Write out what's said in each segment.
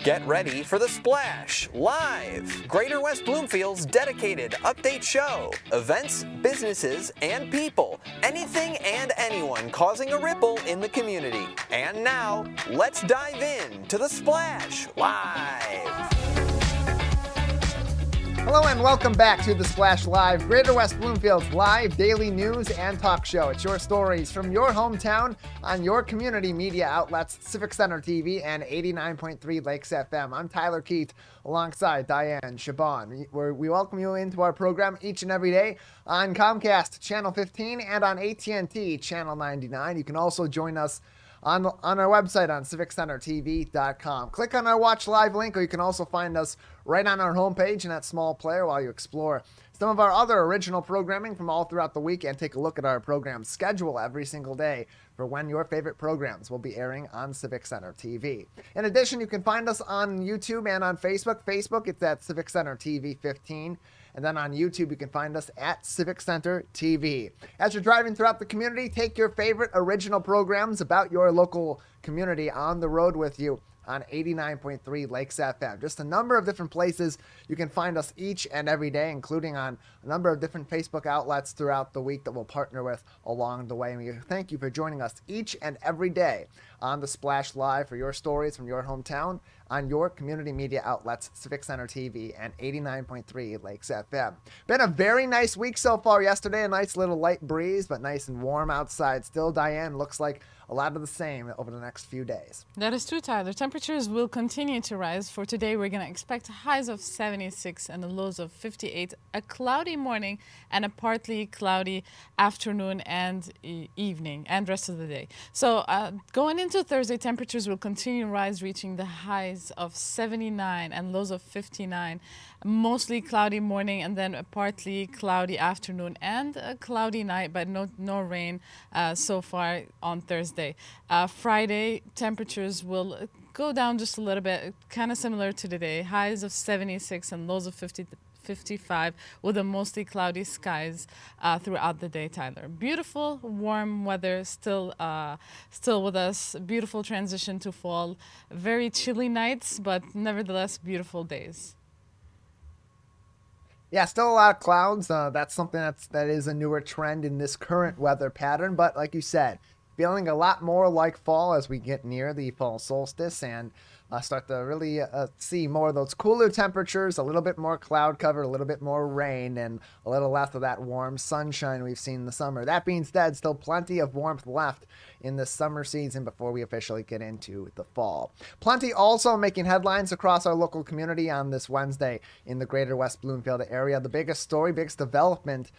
Get ready for The Splash Live, Greater West Bloomfield's dedicated update show. Events, businesses, and people. Anything and anyone causing a ripple in the community. And now, let's dive in to The Splash Live. Hello and welcome back to The Splash Live, Greater West Bloomfield's live daily news and talk show. It's your stories from your hometown on your community media outlets, Civic Center TV and 89.3 Lakes FM. I'm Tyler Kieft alongside Dayan Chaaban. We welcome you into our program each and every day on Comcast Channel 15 and on AT&T Channel 99. You can also join us on our website on civiccentertv.com. Click on our Watch Live link, or you can also find us right on our homepage in that small player while you explore some of our other original programming from all throughout the week and take a look at our program schedule every single day for when your favorite programs will be airing on Civic Center TV. In addition, you can find us on YouTube and on Facebook. Facebook, it's at Civic Center TV 15. And then on YouTube, you can find us at Civic Center TV. As you're driving throughout the community, take your favorite original programs about your local community on the road with you on 89.3 Lakes FM. Just a number of different places you can find us each and every day, including on a number of different Facebook outlets throughout the week that we'll partner with along the way. And we thank you for joining us each and every day on The Splash Live for your stories from your hometown on your community media outlets, Civic Center TV and 89.3 Lakes FM. Been a very nice week so far. Yesterday, a nice little light breeze, but nice and warm outside still. Diane, looks like a lot of the same over the next few days. That is true, Tyler. Temperatures will continue to rise. For today, we're going to expect highs of 76 and the lows of 58, a cloudy morning and a partly cloudy afternoon and evening and rest of the day. So going into Thursday, temperatures will continue to rise, reaching the highs of 79 and lows of 59. Mostly cloudy morning and then a partly cloudy afternoon and a cloudy night, but no rain so far on Thursday. Friday, temperatures will go down just a little bit, kind of similar to today. Highs of 76 and lows of 55 with a mostly cloudy skies throughout the day, Tyler. Beautiful, warm weather still with us. Beautiful transition to fall. Very chilly nights, but nevertheless beautiful days. Yeah, still a lot of clouds. That's something that is a newer trend in this current weather pattern. But like you said, feeling a lot more like fall as we get near the fall solstice and start to really see more of those cooler temperatures, a little bit more cloud cover, a little bit more rain, and a little less of that warm sunshine we've seen in the summer. That being said, still plenty of warmth left in the summer season before we officially get into the fall. Plenty also making headlines across our local community on this Wednesday in the Greater West Bloomfield area. The biggest development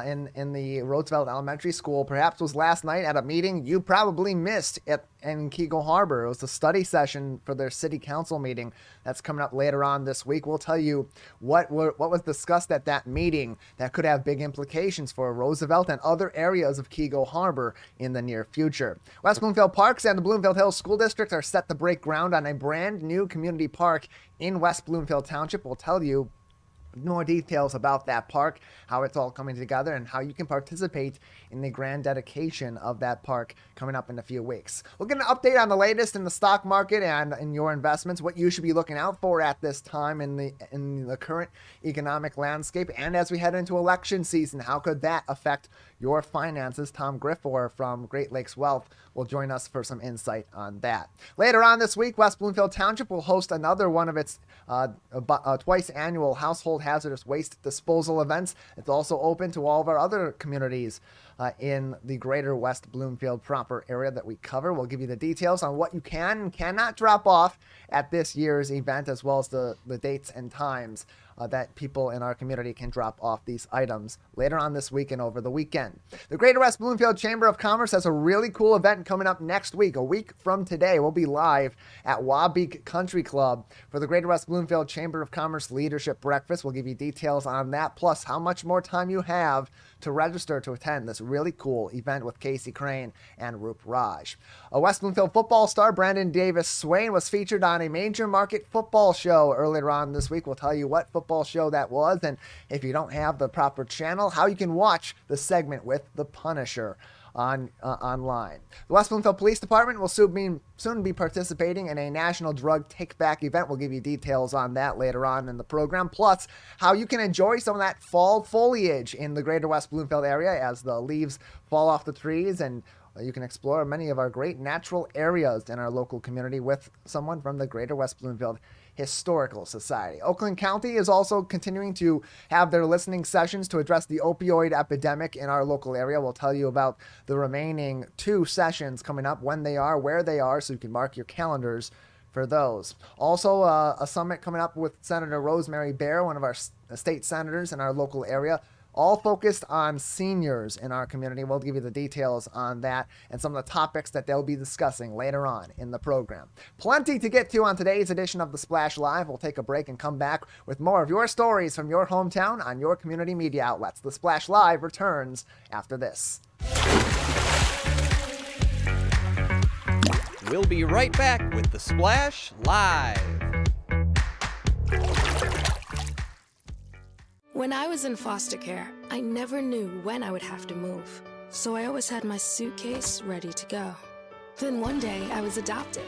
in the Roosevelt Elementary School perhaps was last night at a meeting you probably missed in Keego Harbor. It was a study session for their city council meeting that's coming up later on this week. We'll tell you what was discussed at that meeting that could have big implications for Roosevelt and other areas of Keego Harbor in the near future. West Bloomfield Parks and the Bloomfield Hills School District are set to break ground on a brand new community park in West Bloomfield Township. We'll tell you more details about that park, how it's all coming together, and how you can participate in the grand dedication of that park coming up in a few weeks. We'll get an update on the latest in the stock market and in your investments, what you should be looking out for at this time in the current economic landscape, and as we head into election season, how could that affect your finances? Tom Griffore from Great Lakes Wealth will join us for some insight on that. Later on this week, West Bloomfield Township will host another one of its twice annual household hazardous waste disposal events. It's also open to all of our other communities in the greater West Bloomfield proper area that we cover. We'll give you the details on what you can and cannot drop off at this year's event, as well as the dates and times that people in our community can drop off these items later on this week and over the weekend. The Greater West Bloomfield Chamber of Commerce has a really cool event coming up next week. A week from today, we'll be live at Wabeek Country Club for the Greater West Bloomfield Chamber of Commerce Leadership Breakfast. We'll give you details on that, plus how much more time you have to register to attend this really cool event with Casey Crane and Roop Raj. A West Bloomfield football star, Brandon Davis Swain, was featured on a major market football show earlier on this week. We'll tell you what football show that was, and if you don't have the proper channel, how you can watch the segment with the Punisher. online. The West Bloomfield Police Department will soon be participating in a national drug take-back event. We'll give you details on that later on in the program, plus how you can enjoy some of that fall foliage in the greater West Bloomfield area as the leaves fall off the trees, and you can explore many of our great natural areas in our local community with someone from the Greater West Bloomfield Historical Society. Oakland County is also continuing to have their listening sessions to address the opioid epidemic in our local area. We'll tell you about the remaining 2 sessions coming up, when they are, where they are, so you can mark your calendars for those. Also, a summit coming up with Senator Rosemary Bear, one of our state senators in our local area, all focused on seniors in our community. We'll give you the details on that and some of the topics that they'll be discussing later on in the program. Plenty to get to on today's edition of The Splash Live. We'll take a break and come back with more of your stories from your hometown on your community media outlets. The Splash Live returns after this. We'll be right back with The Splash Live. When I was in foster care, I never knew when I would have to move, so I always had my suitcase ready to go. Then one day, I was adopted.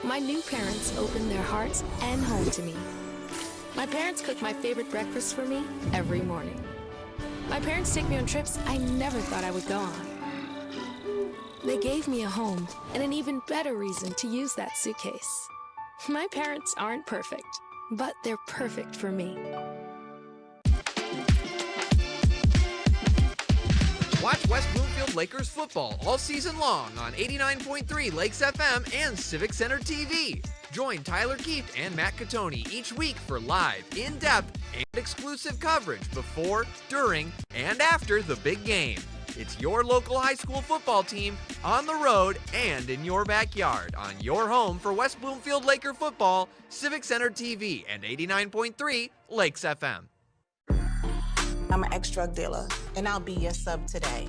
My new parents opened their hearts and home to me. My parents cook my favorite breakfast for me every morning. My parents take me on trips I never thought I would go on. They gave me a home and an even better reason to use that suitcase. My parents aren't perfect, but they're perfect for me. Watch West Bloomfield Lakers football all season long on 89.3 Lakes FM and Civic Center TV. Join Tyler Kieft and Matt Catoni each week for live, in-depth, and exclusive coverage before, during, and after the big game. It's your local high school football team on the road and in your backyard on your home for West Bloomfield Laker football, Civic Center TV, and 89.3 Lakes FM. I'm an ex-drug dealer, and I'll be your sub today.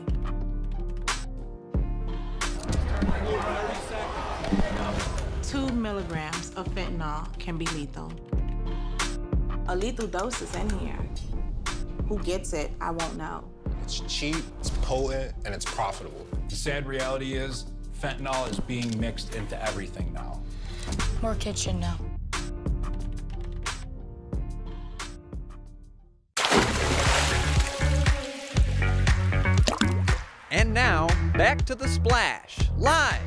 Two milligrams of fentanyl can be lethal. A lethal dose is in here. Who gets it, I won't know. It's cheap, it's potent, and it's profitable. The sad reality is fentanyl is being mixed into everything now. More kids should know. And now, back to The Splash Live.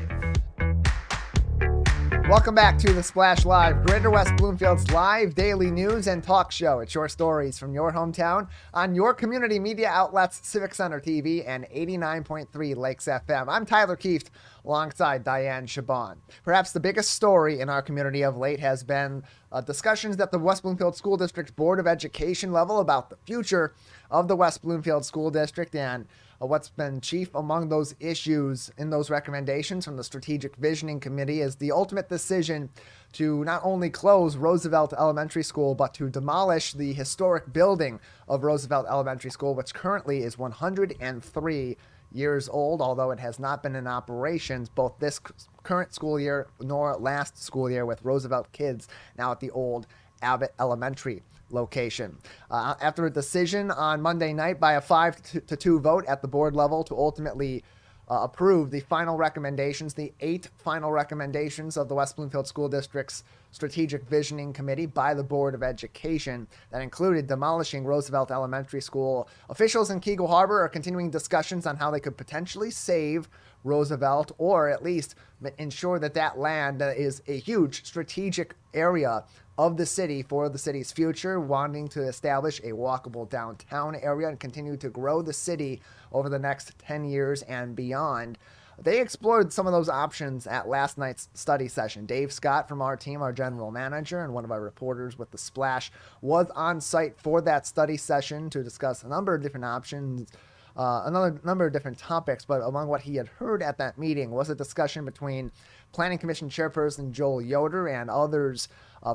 Welcome back to The Splash Live, Greater West Bloomfield's live daily news and talk show. It's your stories from your hometown on your community media outlets, Civic Center TV and 89.3 Lakes FM. I'm Tyler Kieft alongside Dayan Chaaban. Perhaps the biggest story in our community of late has been discussions at the West Bloomfield School District Board of Education level about the future of the West Bloomfield School District, and what's been chief among those issues in those recommendations from the Strategic Visioning Committee is the ultimate decision to not only close Roosevelt Elementary School, but to demolish the historic building of Roosevelt Elementary School, which currently is 103 years old, although it has not been in operations both this current school year nor last school year, with Roosevelt kids now at the old Abbott Elementary location. After a decision on Monday night by a 5-2 vote at the board level to ultimately approve the final recommendations, the 8 final recommendations of the West Bloomfield School District's Strategic Visioning Committee by the Board of Education that included demolishing Roosevelt Elementary School. Officials in Keego Harbor are continuing discussions on how they could potentially save Roosevelt, or at least ensure that that land is a huge strategic area of the city for the city's future, wanting to establish a walkable downtown area and continue to grow the city over the next 10 years and beyond. They explored some of those options at last night's study session. Dave Scott from our team, our general manager, and one of our reporters with The Splash, was on site for that study session to discuss a number of different options, another number of different topics, but among what he had heard at that meeting was a discussion between Planning Commission Chairperson Joel Yoder and others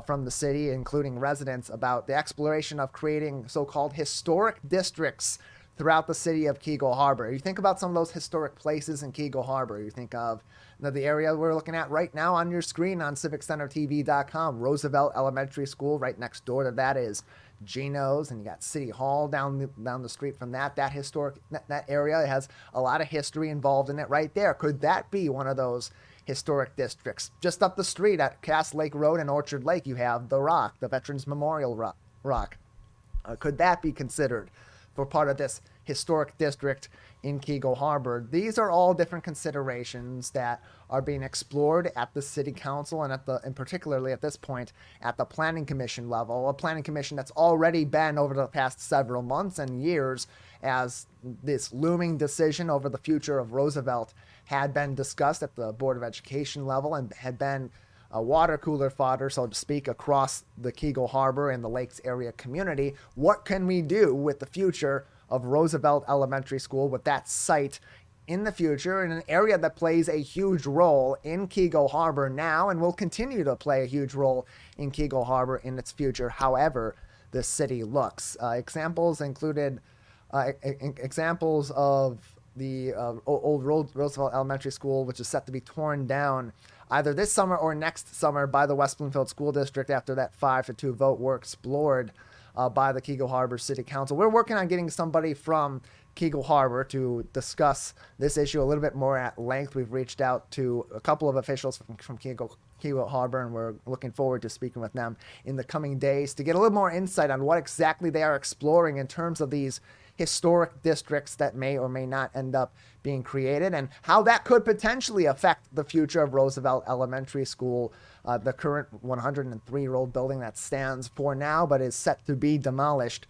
from the city, including residents, about the exploration of creating so-called historic districts throughout the city of Keego Harbor. You think about some of those historic places in Keego Harbor. You think of the area we're looking at right now on your screen on CivicCenterTV.com. Roosevelt Elementary School. Right next door to that is Geno's, and you got City Hall down the street from that. That historic that area has a lot of history involved in it right there. Could that be one of those historic districts? Just up the street at Cass Lake Road and Orchard Lake, you have the Rock, the Veterans Memorial Rock. Could that be considered for part of this historic district in Keego Harbor? These are all different considerations that are being explored at the city council and particularly at this point at the planning commission level, a planning commission that's already been over the past several months and years as this looming decision over the future of Roosevelt had been discussed at the Board of Education level and had been a water cooler fodder, so to speak, across the Keego Harbor and the Lakes area community. What can we do with the future of Roosevelt Elementary School, with that site in the future in an area that plays a huge role in Keego Harbor now and will continue to play a huge role in Keego Harbor in its future, however the city looks. Examples included examples of the old Roosevelt Elementary School, which is set to be torn down either this summer or next summer by the West Bloomfield School District after that 5-2 vote were explored by the Keego Harbor City Council. We're working on getting somebody from Keego Harbor to discuss this issue a little bit more at length. We've reached out to a couple of officials from Keego Harbor, and we're looking forward to speaking with them in the coming days to get a little more insight on what exactly they are exploring in terms of these historic districts that may or may not end up being created and how that could potentially affect the future of Roosevelt Elementary School, the current 103-year-old building that stands for now but is set to be demolished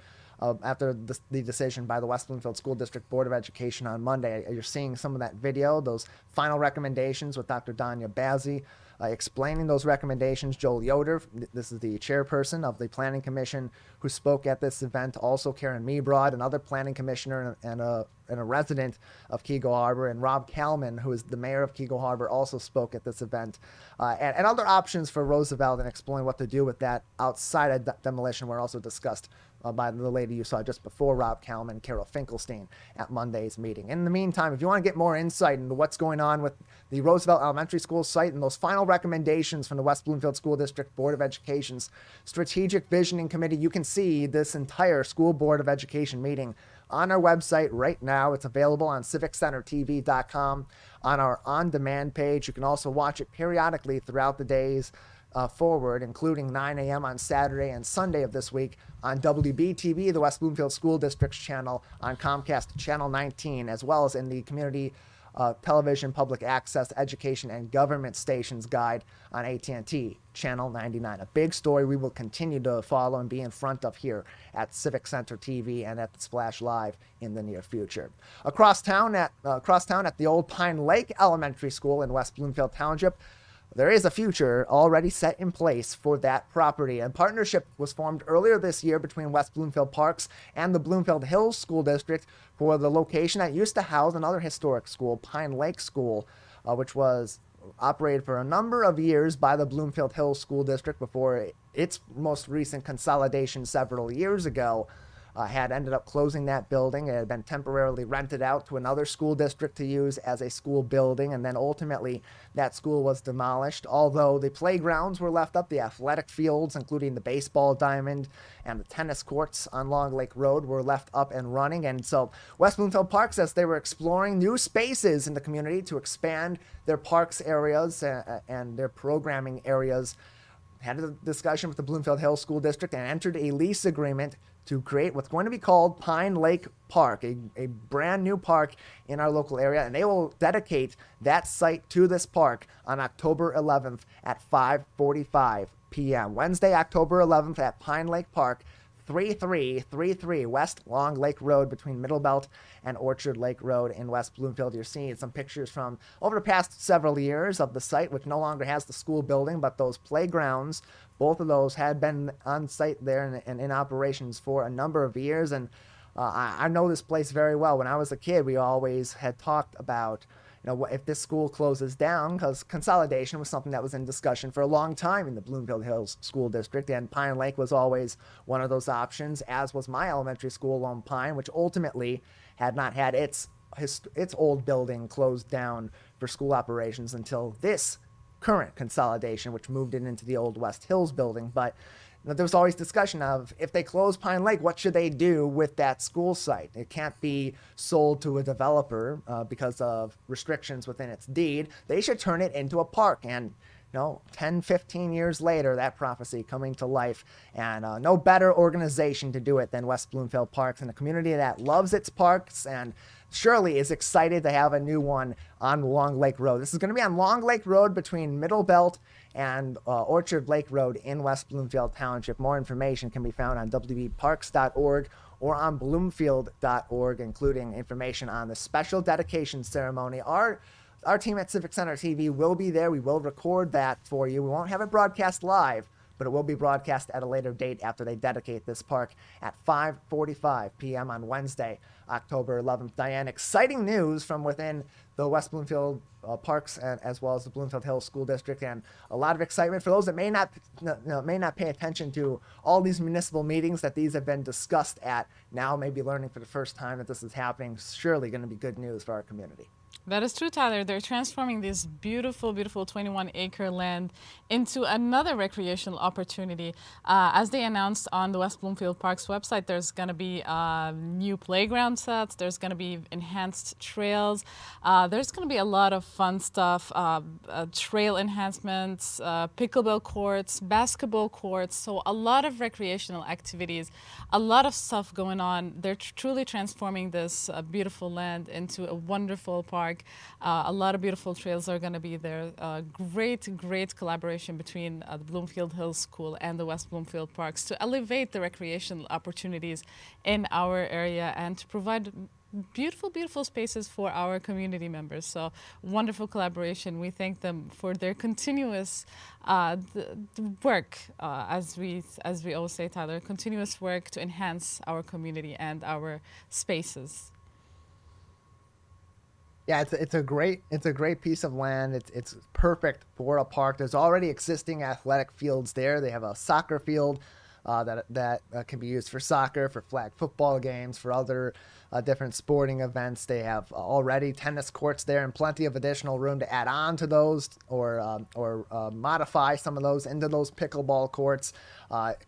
after the decision by the West Bloomfield School District Board of Education on Monday. You're seeing some of that video, those final recommendations with Dr. Danya Bazzi explaining those recommendations. Joel Yoder, this is the chairperson of the Planning Commission, who spoke at this event. Also Karen Meebrod, another planning commissioner and a resident of Keego Harbor, and Rob Kalman, who is the mayor of Keego Harbor, also spoke at this event. And other options for Roosevelt and exploring what to do with that outside of demolition were also discussed by the lady you saw just before Rob Kalman, Carol Finkelstein, at Monday's meeting. In the meantime, if you want to get more insight into what's going on with the Roosevelt Elementary School site and those final recommendations from the West Bloomfield School District Board of Education's Strategic Visioning Committee, you can see this entire School Board of Education meeting on our website right now. It's available on CivicCenterTV.com on our on-demand page. You can also watch it periodically throughout the days forward, including 9 a.m. on Saturday and Sunday of this week on WBTV, the West Bloomfield School District's channel, on Comcast Channel 19, as well as in the Community Television Public Access Education and Government Stations Guide on AT&T Channel 99. A big story we will continue to follow and be in front of here at Civic Center TV and at the Splash Live in the near future. Across town at the old Pine Lake Elementary School in West Bloomfield Township, there is a future already set in place for that property. A partnership was formed earlier this year between West Bloomfield Parks and the Bloomfield Hills School District for the location that used to house another historic school, Pine Lake School, which was operated for a number of years by the Bloomfield Hills School District before its most recent consolidation several years ago. Had ended up closing that building. It had been temporarily rented out to another school district to use as a school building, and then ultimately that school was demolished, although the playgrounds were left up. The athletic fields, including the baseball diamond and the tennis courts on Long Lake Road, were left up and running. And so West Bloomfield Parks, as they were exploring new spaces in the community to expand their parks areas and their programming areas, had a discussion with the Bloomfield Hills School District and entered a lease agreement to create what's going to be called Pine Lake Park, a brand new park in our local area. And they will dedicate that site to this park on October 11th at 5:45 p.m. Wednesday, October 11th at Pine Lake Park, 3333 West Long Lake Road between Middlebelt and Orchard Lake Road in West Bloomfield. You're seeing some pictures from over the past several years of the site, which no longer has the school building, but those playgrounds, both of those had been on site there and in operations for a number of years. And I know this place very well. When I was a kid, we always had talked about, if this school closes down, because consolidation was something that was in discussion for a long time in the Bloomfield Hills School District, and Pine Lake was always one of those options, as was my elementary school, Lone Pine, which ultimately had not had its old building closed down for school operations until this current consolidation, which moved it into the old West Hills building. But there was always discussion of, if they close Pine Lake, what should they do with that school site? It can't be sold to a developer because of restrictions within its deed. They should turn it into a park. And 10, 15 years later, that prophecy coming to life, and no better organization to do it than West Bloomfield Parks, and a community that loves its parks and surely is excited to have a new one on Long Lake Road. This is going to be on Long Lake Road between Middle Belt and Orchard Lake Road in West Bloomfield Township. More information can be found on wbparks.org or on bloomfield.org, including information on the special dedication ceremony. Our team at Civic Center TV will be there. We will record that for you. We won't have it broadcast live, but it will be broadcast at a later date after they dedicate this park at 5:45 p.m. on Wednesday, October 11th. Diane, exciting news from within the West Bloomfield Parks as well as the Bloomfield Hills School District, and a lot of excitement for those that may not pay attention to all these municipal meetings that these have been discussed at. Now maybe learning for the first time that this is happening. Surely going to be good news for our community. That is true, Tyler. They're transforming this beautiful, beautiful 21-acre land into another recreational opportunity. As they announced on the West Bloomfield Parks website, there's going to be new playground sets. There's going to be enhanced trails. There's going to be a lot of fun stuff, trail enhancements, pickleball courts, basketball courts. So a lot of recreational activities, a lot of stuff going on. They're truly transforming this beautiful land into a wonderful park. A lot of beautiful trails are going to be there. Great collaboration between the Bloomfield Hills School and the West Bloomfield Parks to elevate the recreational opportunities in our area and to provide beautiful spaces for our community members. So wonderful collaboration. We thank them for their continuous the work, as we always say, Tyler, continuous work to enhance our community and our spaces. Yeah, it's a great piece of land. It's perfect for a park. There's already existing athletic fields there. They have a soccer field that can be used for soccer, for flag football games, for other different sporting events. They have already tennis courts there and plenty of additional room to add on to those or modify some of those into those pickleball courts.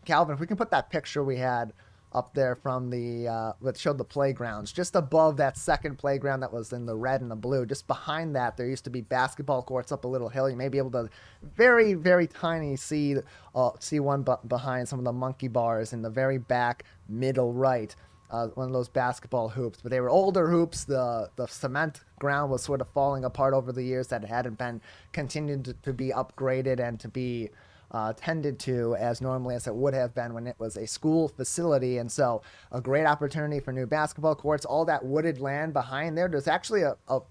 Calvin, if we can put that picture we had up there from that showed the playgrounds, just above that second playground that was in the red and the blue, just behind that there used to be basketball courts up a little hill. You may be able to very tiny see one behind some of the monkey bars in the very back middle right, one of those basketball hoops. But they were older hoops. The cement ground was sort of falling apart over the years, that it hadn't been continued to be upgraded and to be tended to as normally as it would have been when it was a school facility. And so a great opportunity for new basketball courts. All that wooded land behind there's actually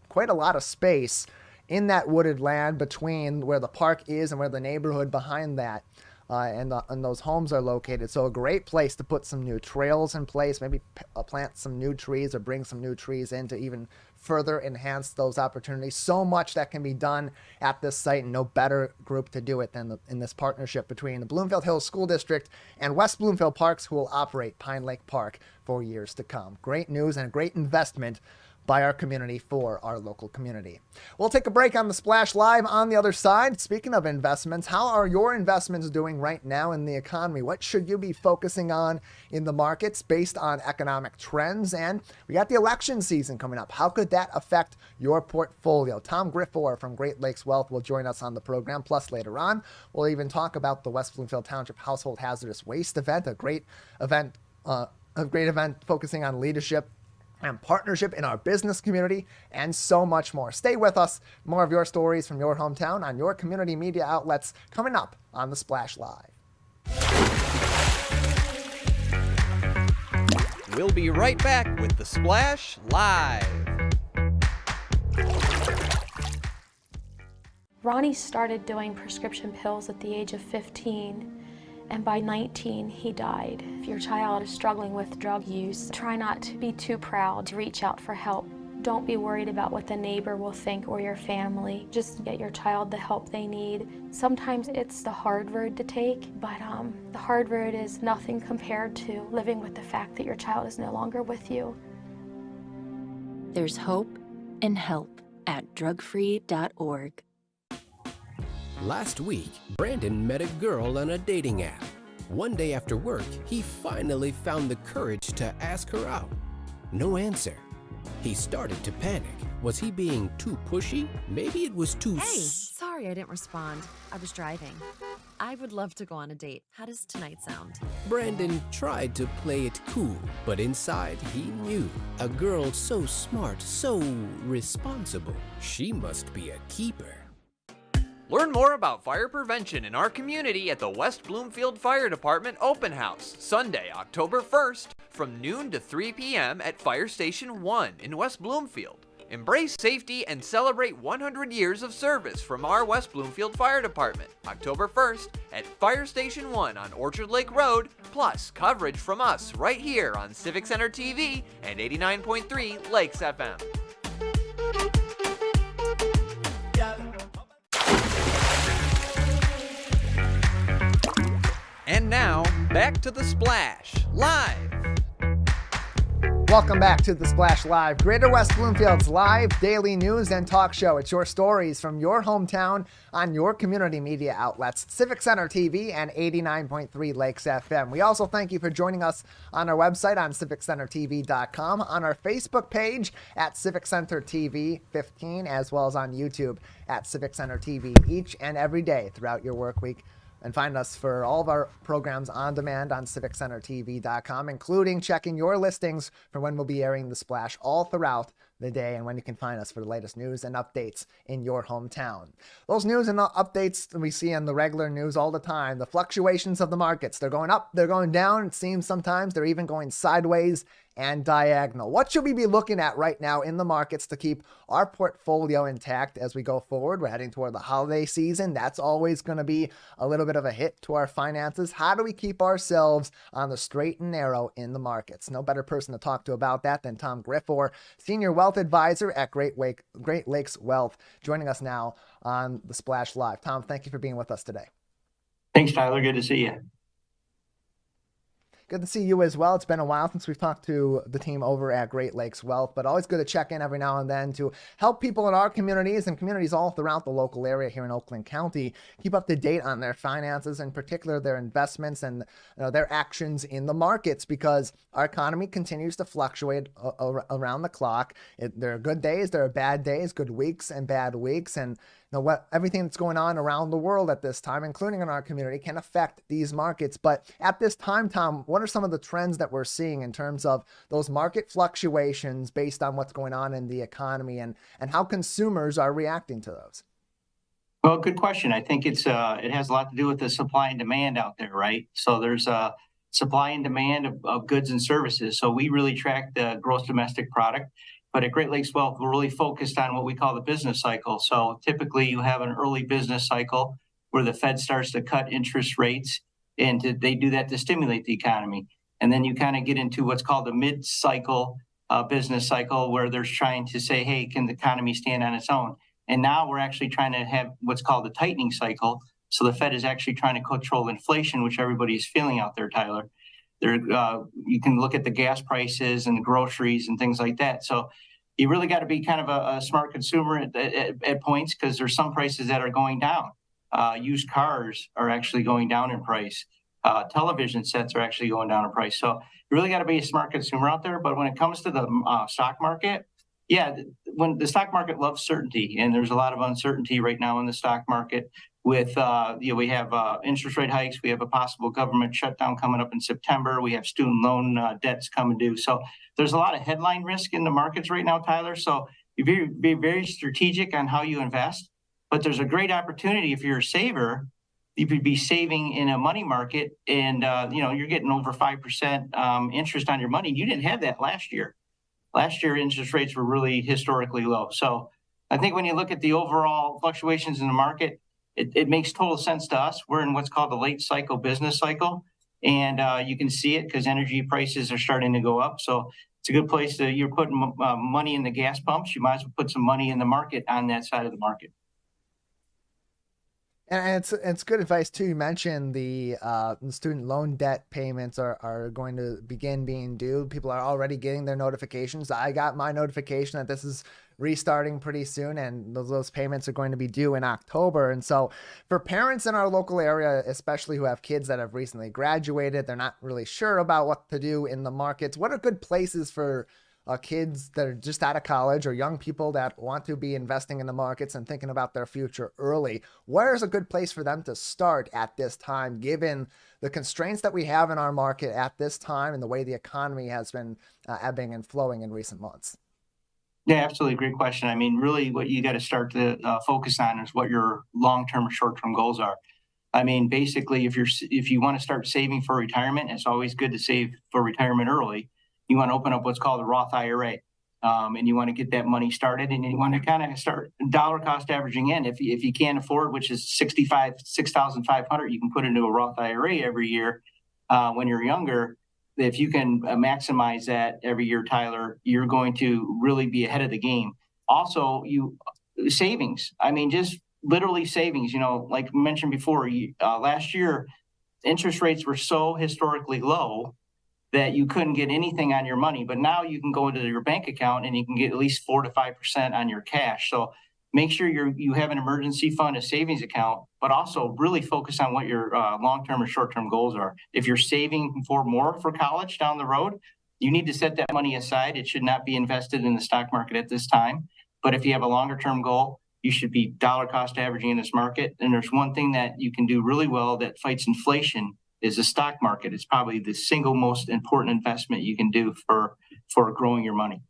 quite a lot of space in that wooded land between where the park is and where the neighborhood behind that and those homes are located. So a great place to put some new trails in place, maybe plant some new trees or bring some new trees in to even further enhance those opportunities. So much that can be done at this site, and no better group to do it than in this partnership between the Bloomfield Hills School District and West Bloomfield Parks, who will operate Pine Lake Park for years to come. Great news and a great investment by our community for our local community. We'll take a break on the Splash Live on the other side. Speaking of investments, how are your investments doing right now in the economy? What should you be focusing on in the markets based on economic trends? And we got the election season coming up. How could that affect your portfolio? Tom Griffore from Great Lakes Wealth will join us on the program. Plus, later on, we'll even talk about the West Bloomfield Township Household Hazardous Waste event, a great event focusing on leadership and partnership in our business community, and so much more. Stay with us. More of your stories from your hometown on your community media outlets coming up on the Splash Live. We'll be right back with the Splash Live. Ronnie started doing prescription pills at the age of 15. And by 19, he died. If your child is struggling with drug use, try not to be too proud to reach out for help. Don't be worried about what the neighbor will think or your family. Just get your child the help they need. Sometimes it's the hard road to take, but the hard road is nothing compared to living with the fact that your child is no longer with you. There's hope and help at drugfree.org. Last week, Brandon met a girl on a dating app. One day after work, he finally found the courage to ask her out. No answer. He started to panic. Was he being too pushy? Maybe it was too... Hey, sorry I didn't respond. I was driving. I would love to go on a date. How does tonight sound? Brandon tried to play it cool, but inside he knew. A girl so smart, so responsible. She must be a keeper. Learn more about fire prevention in our community at the West Bloomfield Fire Department Open House, Sunday, October 1st, from noon to 3 p.m. at Fire Station 1 in West Bloomfield. Embrace safety and celebrate 100 years of service from our West Bloomfield Fire Department, October 1st at Fire Station 1 on Orchard Lake Road, plus coverage from us right here on Civic Center TV and 89.3 Lakes FM. And now, back to The Splash, live. Welcome back to The Splash Live, Greater West Bloomfield's live daily news and talk show. It's your stories from your hometown on your community media outlets, Civic Center TV and 89.3 Lakes FM. We also thank you for joining us on our website on civiccentertv.com, on our Facebook page at Civic Center TV 15, as well as on YouTube at Civic Center TV each and every day throughout your work week. And find us for all of our programs on demand on civiccentertv.com, including checking your listings for when we'll be airing The Splash all throughout the day and when you can find us for the latest news and updates in your hometown. Those news and updates we see in the regular news all the time, the fluctuations of the markets. They're going up, they're going down. It seems sometimes they're even going sideways and diagonal. What should we be looking at right now in the markets to keep our portfolio intact as we go forward? We're heading toward the holiday season. That's always going to be a little bit of a hit to our finances. How do we keep ourselves on the straight and narrow in the markets? No better person to talk to about that than Tom Griffore, Senior Wealth Advisor at Great Lakes Wealth, joining us now on The Splash Live. Tom, thank you for being with us today. Thanks, Tyler. Good to see you. Good to see you as well. It's been a while since we've talked to the team over at Great Lakes Wealth, but always good to check in every now and then to help people in our communities and communities all throughout the local area here in Oakland County keep up to date on their finances, in particular their investments and their actions in the markets, because our economy continues to fluctuate around the clock. There are good days, there are bad days, good weeks and bad weeks, and everything that's going on around the world at this time, including in our community, can affect these markets. But at this time, Tom, what are some of the trends that we're seeing in terms of those market fluctuations based on what's going on in the economy and how consumers are reacting to those? Well, good question. I think it has a lot to do with the supply and demand out there, right? So there's a supply and demand of goods and services. So we really track the gross domestic product. But at Great Lakes Wealth, we're really focused on what we call the business cycle. So typically you have an early business cycle where the Fed starts to cut interest rates, and they do that to stimulate the economy. And then you kind of get into what's called the mid-cycle business cycle, where they're trying to say, hey, can the economy stand on its own? And now we're actually trying to have what's called the tightening cycle. So the Fed is actually trying to control inflation, which everybody is feeling out there, Tyler. You can look at the gas prices and the groceries and things like that. So you really got to be kind of a smart consumer at points, because there's some prices that are going down. Used cars are actually going down in price. Television sets are actually going down in price. So you really got to be a smart consumer out there. But when it comes to the stock market, when the stock market loves certainty, and there's a lot of uncertainty right now in the stock market. With we have interest rate hikes, we have a possible government shutdown coming up in September, we have student loan debts coming due. So there's a lot of headline risk in the markets right now, Tyler. So you be very strategic on how you invest. But there's a great opportunity if you're a saver. You could be saving in a money market, and you're getting over 5% interest on your money. You didn't have that last year. Last year, interest rates were really historically low. So I think when you look at the overall fluctuations in the market, it makes total sense to us. We're in what's called the late cycle business cycle, and you can see it because energy prices are starting to go up. So it's a good place you're putting money in the gas pumps. You might as well put some money in the market on that side of the market. And it's good advice too. You mentioned the student loan debt payments are going to begin being due. People are already getting their notifications. I got my notification that this is restarting pretty soon, and those payments are going to be due in October. And so for parents in our local area, especially who have kids that have recently graduated, they're not really sure about what to do in the markets. What are good places for kids that are just out of college or young people that want to be investing in the markets and thinking about their future early? Where is a good place for them to start at this time, given the constraints that we have in our market at this time and the way the economy has been ebbing and flowing in recent months? Yeah, absolutely. Great question. I mean, really what you got to start to focus on is what your long-term and short-term goals are. I mean, basically, if you want to start saving for retirement, it's always good to save for retirement early. You want to open up what's called a Roth IRA, and you want to get that money started, and you want to kind of start dollar cost averaging in. If you can't afford, which is $6,500, you can put into a Roth IRA every year when you're younger. If you can maximize that every year, Tyler, you're going to really be ahead of the game. Also, savings. I mean, just literally savings. You know, like mentioned before, last year, interest rates were so historically low that you couldn't get anything on your money. But now you can go into your bank account and you can get at least 4 to 5% on your cash. So make sure you have an emergency fund, a savings account, but also really focus on what your long-term or short-term goals are. If you're saving for more for college down the road, you need to set that money aside. It should not be invested in the stock market at this time. But if you have a longer-term goal, you should be dollar cost averaging in this market. And there's one thing that you can do really well that fights inflation is the stock market. It's probably the single most important investment you can do for growing your money.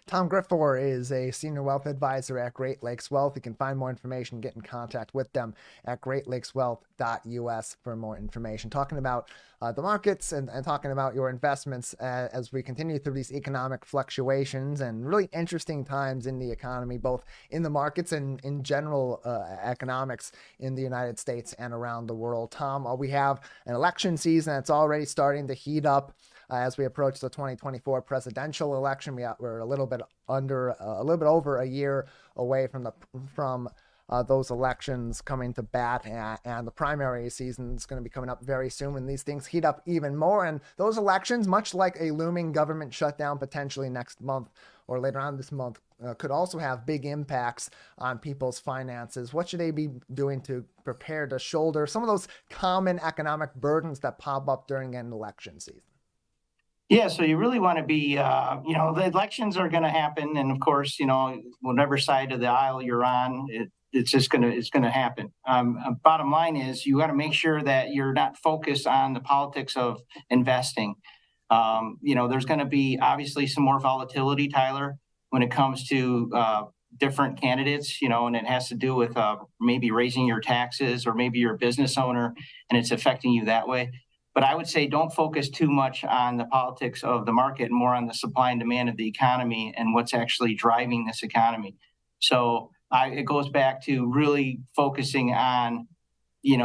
Tom Griffore is a senior wealth advisor at Great Lakes Wealth. You can find more information, get in contact with them at greatlakeswealth.us for more information. Talking about the markets and talking about your investments as we continue through these economic fluctuations and really interesting times in the economy, both in the markets and in general economics in the United States and around the world. Tom, we have an election season that's already starting to heat up. As we approach the 2024 presidential election, we're a little bit over a year away from those elections coming to bat, and the primary season is going to be coming up very soon when these things heat up even more. And those elections, much like a looming government shutdown potentially next month or later on this month, could also have big impacts on people's finances. What should they be doing to prepare to shoulder some of those common economic burdens that pop up during an election season? Yeah, so you really want to be, the elections are going to happen, and of course, whatever side of the aisle you're on, it's going to happen. Bottom line is, you got to make sure that you're not focused on the politics of investing. There's going to be obviously some more volatility, Tyler, when it comes to different candidates, and it has to do with maybe raising your taxes, or maybe you're a business owner and it's affecting you that way. But I would say don't focus too much on the politics of the market, and more on the supply and demand of the economy and what's actually driving this economy. So it goes back to really focusing on, you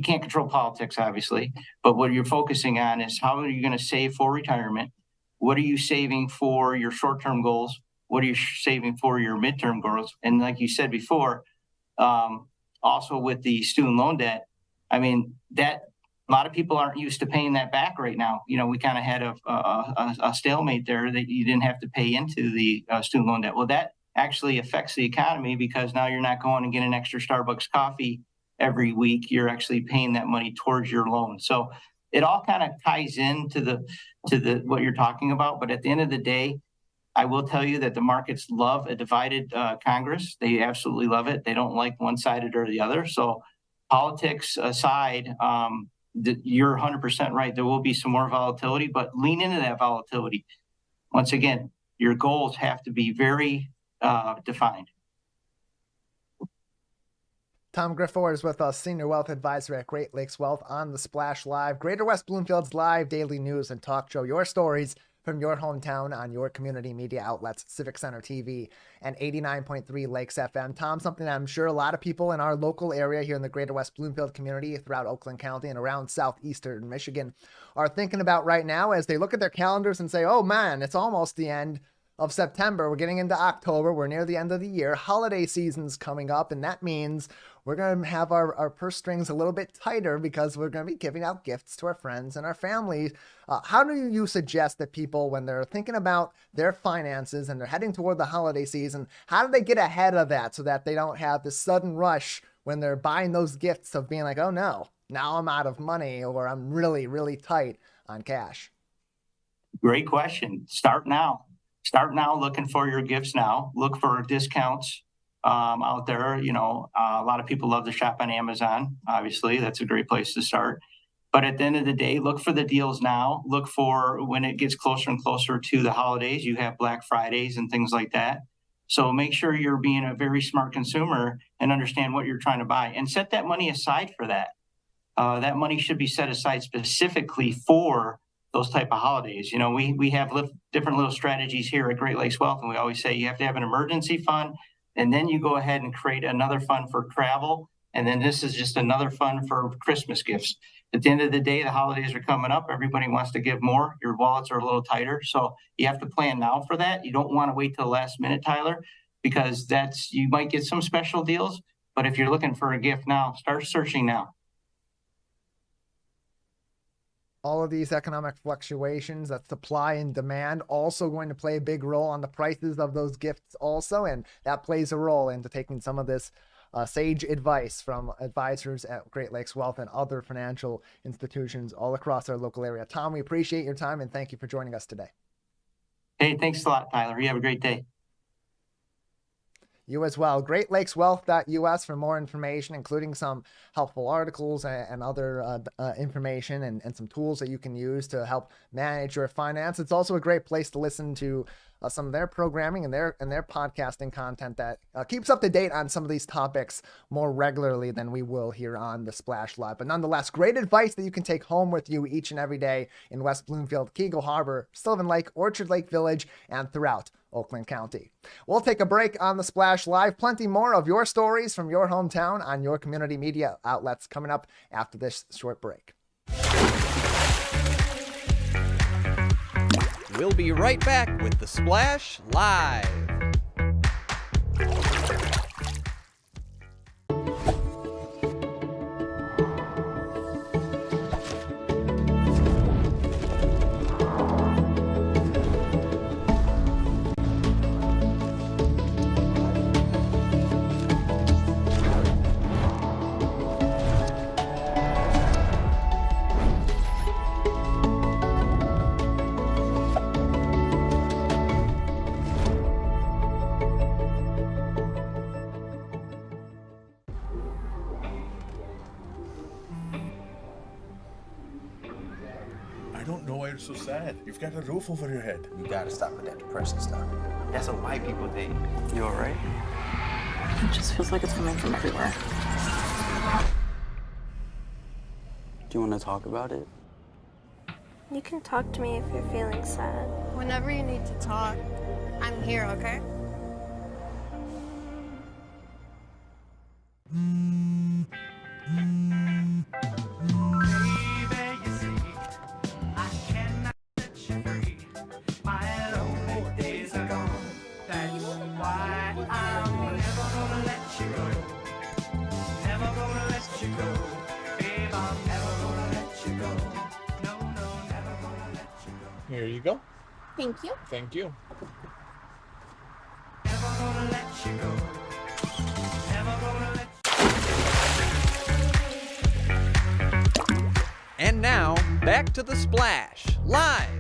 can't control politics, obviously, but what you're focusing on is how are you going to save for retirement? What are you saving for your short-term goals? What are you saving for your midterm goals? And like you said before, also with the student loan debt, I mean, a lot of people aren't used to paying that back right now. We kind of had a stalemate there that you didn't have to pay into the student loan debt. Well, that actually affects the economy, because now you're not going to get an extra Starbucks coffee every week. You're actually paying that money towards your loan. So it all kind of ties into the what you're talking about. But at the end of the day, I will tell you that the markets love a divided Congress. They absolutely love it. They don't like one-sided or the other. So politics aside, you're 100% right. There will be some more volatility, but lean into that volatility. Once again, your goals have to be very defined. Tom Griffore is with us, Senior Wealth Advisor at Great Lakes Wealth, on the Splash Live, Greater West Bloomfield's live daily news and talk show. Your stories from your hometown on your community media outlets, Civic Center TV and 89.3 Lakes FM. Tom, something I'm sure a lot of people in our local area here in the Greater West Bloomfield community throughout Oakland County and around southeastern Michigan are thinking about right now as they look at their calendars and say, oh man, it's almost the end of September. We're getting into October. We're near the end of the year. Holiday season's coming up, and that means we're going to have our purse strings a little bit tighter because we're going to be giving out gifts to our friends and our families. How do you suggest that people, when they're thinking about their finances and they're heading toward the holiday season, how do they get ahead of that so that they don't have this sudden rush when they're buying those gifts of being like, oh no, now I'm out of money, or I'm really, really tight on cash? Great question. Start now. Start now looking for your gifts now. Look for discounts out there. You know, a lot of people love to shop on Amazon. Obviously, that's a great place to start. But at the end of the day, look for the deals now. Look for when it gets closer and closer to the holidays. You have Black Fridays and things like that. So make sure you're being a very smart consumer and understand what you're trying to buy, and set that money aside for that. That money should be set aside specifically for those type of holidays. You know, we have different little strategies here at Great Lakes Wealth, and we always say you have to have an emergency fund, and then you go ahead and create another fund for travel, and then this is just another fund for Christmas gifts. At the end of the day, the holidays are coming up. Everybody wants to give more. Your wallets are a little tighter, so you have to plan now for that. You don't want to wait till the last minute, Tyler, because you might get some special deals, but if you're looking for a gift now, start searching now. All of these economic fluctuations, that supply and demand, also going to play a big role on the prices of those gifts also, and that plays a role into taking some of this sage advice from advisors at Great Lakes Wealth and other financial institutions all across our local area. Tom, we appreciate your time and thank you for joining us today. Hey, thanks a lot, Tyler. You have a great day. You as well. GreatLakesWealth.us for more information, including some helpful articles and other information and some tools that you can use to help manage your finance. It's also a great place to listen to some of their programming and their podcasting content that keeps up to date on some of these topics more regularly than we will here on the Splash Live. But nonetheless, great advice that you can take home with you each and every day in West Bloomfield, Keego Harbor, Sylvan Lake, Orchard Lake Village, and throughout Oakland County. We'll take a break on the Splash Live. Plenty more of your stories from your hometown on your community media outlets coming up after this short break. We'll be right back with the Splash Live. I don't know why you're so sad. You've got a roof over your head. You gotta stop with that depressing stuff. That's what white people think. You alright? It just feels like it's coming from everywhere. Do you want to talk about it? You can talk to me if you're feeling sad. Whenever you need to talk, I'm here, okay? Here you go. Thank you. Thank you. And now, back to the Splash Live.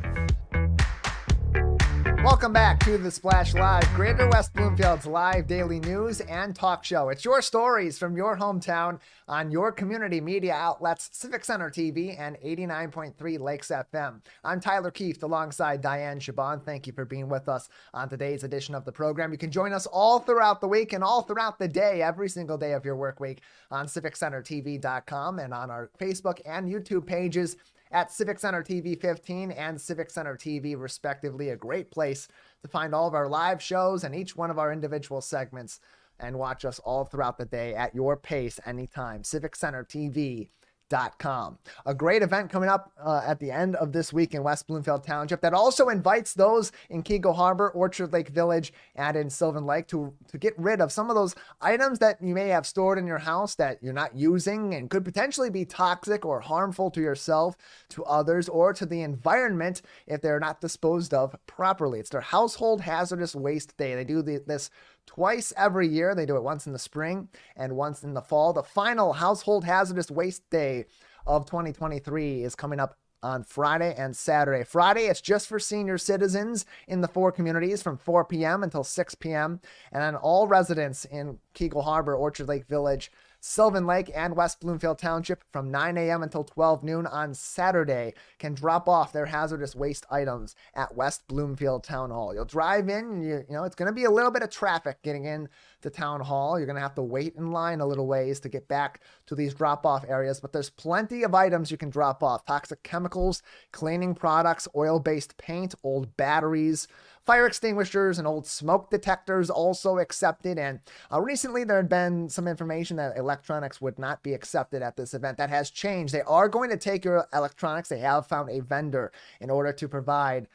Welcome back to the Splash Live, Greater West Bloomfield's live daily news and talk show. It's your stories from your hometown on your community media outlets, Civic Center TV and 89.3 Lakes FM. I'm Tyler Kieft alongside Dayan Chaaban. Thank you for being with us on today's edition of the program. You can join us all throughout the week and all throughout the day, every single day of your work week on CivicCenterTV.com and on our Facebook and YouTube pages at Civic Center TV 15 and Civic Center TV, respectively. A great place to find all of our live shows and each one of our individual segments and watch us all throughout the day at your pace anytime. Civic Center TV A great event coming up at the end of this week in West Bloomfield Township that also invites those in Keego Harbor, Orchard Lake Village, and in Sylvan Lake to get rid of some of those items that you may have stored in your house that you're not using and could potentially be toxic or harmful to yourself, to others, or to the environment if they're not disposed of properly. It's their Household Hazardous Waste Day. They do this twice every year. They do it once in the spring and once in the fall. The final Household Hazardous Waste Day of 2023 is coming up on Friday and Saturday. Friday, it's just for senior citizens in the 4 communities from 4 p.m. until 6 p.m. And then all residents in Keego Harbor, Orchard Lake Village, Sylvan Lake, and West Bloomfield Township from 9 a.m. until 12 noon on Saturday can drop off their hazardous waste items at West Bloomfield Town Hall. You'll drive in, and you know it's going to be a little bit of traffic getting in to Town Hall. You're going to have to wait in line a little ways to get back to these drop-off areas, but there's plenty of items you can drop off. Toxic chemicals, cleaning products, oil-based paint, old batteries, fire extinguishers, and old smoke detectors also accepted. And recently there had been some information that electronics would not be accepted at this event. That has changed. They are going to take your electronics. They have found a vendor in order to provide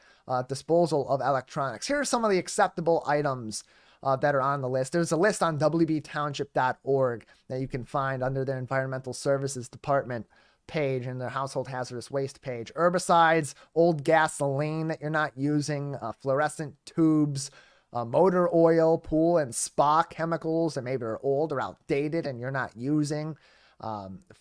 disposal of electronics. Here are some of the acceptable items that are on the list. There's a list on wbtownship.org that you can find under their Environmental Services Department page and their Household Hazardous Waste page. Herbicides, old gasoline that you're not using, fluorescent tubes, motor oil, pool and spa chemicals that maybe are old or outdated and you're not using.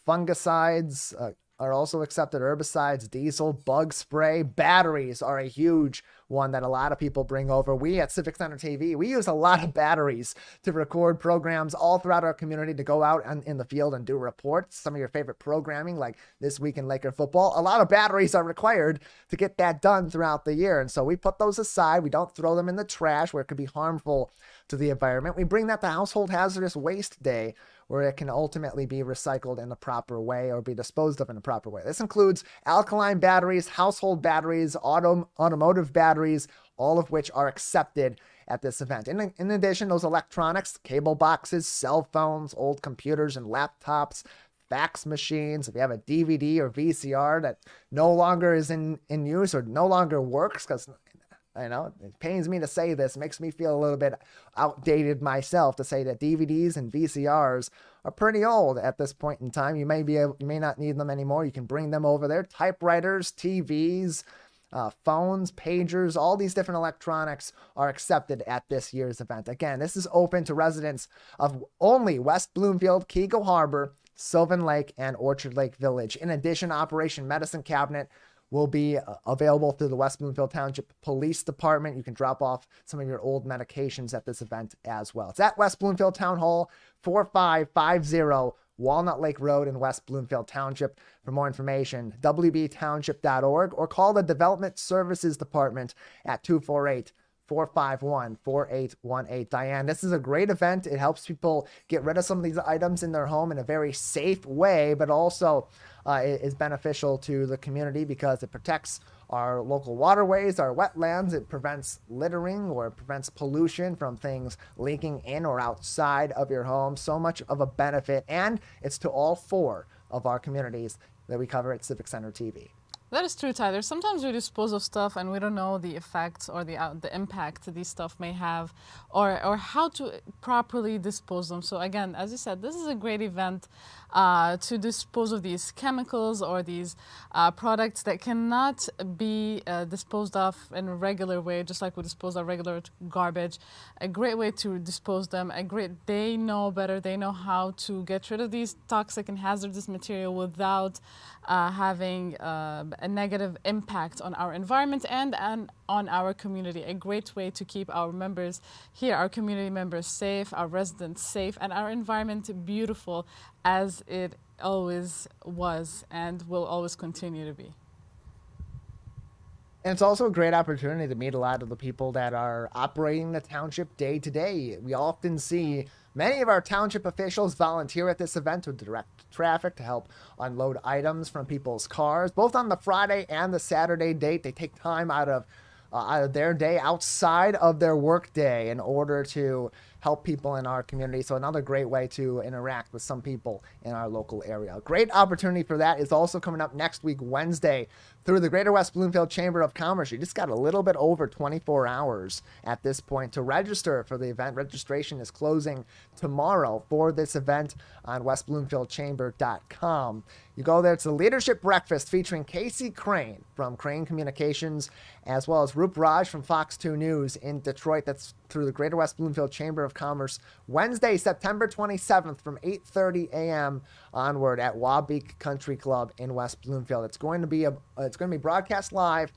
Fungicides are also accepted. Herbicides, diesel, bug spray, batteries are a huge one that a lot of people bring over. We at Civic Center TV, we use a lot of batteries to record programs all throughout our community, to go out in the field and do reports. Some of your favorite programming, like This Week in Laker Football, a lot of batteries are required to get that done throughout the year. And so we put those aside. We don't throw them in the trash where it could be harmful to the environment. We bring that to Household Hazardous Waste Day, where it can ultimately be recycled in the proper way or be disposed of in a proper way. This includes alkaline batteries, household batteries, automotive batteries, all of which are accepted at this event. In addition, those electronics, cable boxes, cell phones, old computers and laptops, fax machines, if you have a DVD or VCR that no longer is in use or no longer works, because I know it pains me to say this, makes me feel a little bit outdated myself to say that DVDs and VCRs are pretty old at this point in time. You may not need them anymore. You can bring them over there. Typewriters, TVs, phones, pagers, all these different electronics are accepted at this year's event. Again, this is open to residents of only West Bloomfield, Keego Harbor, Sylvan Lake, and Orchard Lake Village. In addition, Operation Medicine Cabinet will be available through the West Bloomfield Township Police Department. You can drop off some of your old medications at this event as well. It's at West Bloomfield Town Hall, 4550 Walnut Lake Road in West Bloomfield Township. For more information, wbtownship.org, or call the Development Services Department at 248-451-4818. Diane, this is a great event. It helps people get rid of some of these items in their home in a very safe way, but also is beneficial to the community because it protects our local waterways, our wetlands. It prevents littering or prevents pollution from things leaking in or outside of your home. So much of a benefit, and it's to all 4 of our communities that we cover at Civic Center TV. That is true, Tyler. Sometimes we dispose of stuff and we don't know the effects or the impact these stuff may have, or how to properly dispose them. So again, as you said, this is a great event to dispose of these chemicals or these products that cannot be disposed of in a regular way, just like we dispose of regular garbage. A great way to dispose them. They know better. They know how to get rid of these toxic and hazardous material without having a negative impact on our environment and on our community. A great way to keep our members here, our community members safe, our residents safe, and our environment beautiful as it always was and will always continue to be. And it's also a great opportunity to meet a lot of the people that are operating the township day to day. We often see many of our township officials volunteer at this event to direct traffic, to help unload items from people's cars. Both on the Friday and the Saturday date, they take time out of their day outside of their work day in order to help help people in our community. So another great way to interact with some people in our local area. A great opportunity for that is also coming up next week, Wednesday, through the Greater West Bloomfield Chamber of Commerce. You just got a little bit over 24 hours at this point to register for the event. Registration is closing tomorrow for this event on westbloomfieldchamber.com. You go there. It's a leadership breakfast featuring Casey Crane from Crane Communications, as well as Roop Raj from Fox 2 News in Detroit. That's through the Greater West Bloomfield Chamber of Commerce, Wednesday, September 27th from 8:30 a.m. onward at Wabeek Country Club in West Bloomfield. It's going to be broadcast live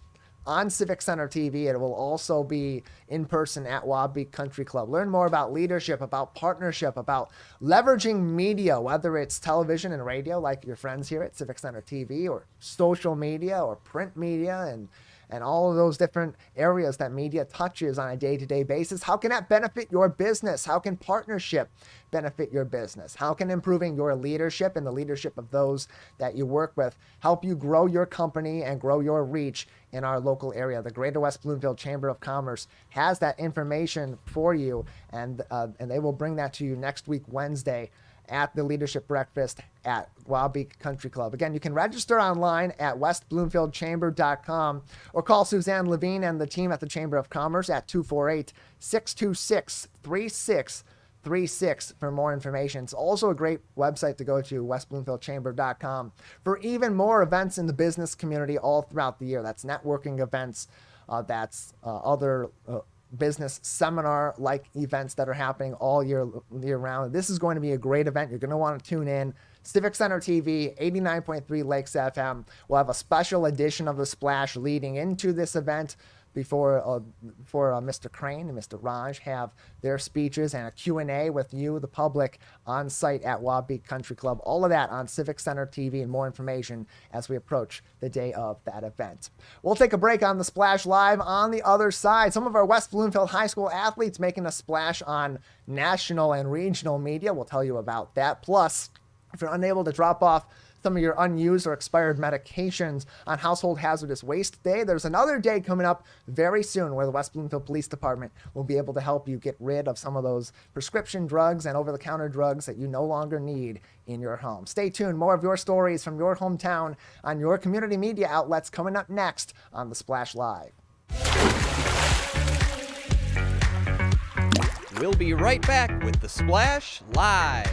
on Civic Center TV. It will also be in person at Wabeek Country Club. Learn more about leadership, about partnership, about leveraging media, whether it's television and radio like your friends here at Civic Center TV, or social media or print media, and all of those different areas that media touches on a day-to-day basis. How can that benefit your business? How can partnership benefit your business? How can improving your leadership and the leadership of those that you work with help you grow your company and grow your reach in our local area? The Greater West Bloomfield Chamber of Commerce has that information for you, and they will bring that to you next week, Wednesday, at the Leadership Breakfast at Wabeek Country Club. Again, you can register online at westbloomfieldchamber.com or call Suzanne Levine and the team at the Chamber of Commerce at 248-626-3636 for more information. It's also a great website to go to, westbloomfieldchamber.com, for even more events in the business community all throughout the year. That's networking events, that's other business seminar like events that are happening all year round. This is going to be a great event. You're going to want to tune in. Civic Center TV, 89.3 Lakes FM. We'll have a special edition of The Splash leading into this event before Mr. Crane and Mr. Raj have their speeches, and a Q&A with you, the public, on site at Wabeek Country Club. All of that on Civic Center TV, and more information as we approach the day of that event. We'll take a break on The Splash Live. On the other side, some of our West Bloomfield High School athletes making a splash on national and regional media. We'll tell you about that. Plus, if you're unable to drop off some of your unused or expired medications on Household Hazardous Waste Day, there's another day coming up very soon where the West Bloomfield Police Department will be able to help you get rid of some of those prescription drugs and over-the-counter drugs that you no longer need in your home. Stay tuned. More of your stories from your hometown on your community media outlets coming up next on The Splash Live. We'll be right back with The Splash Live.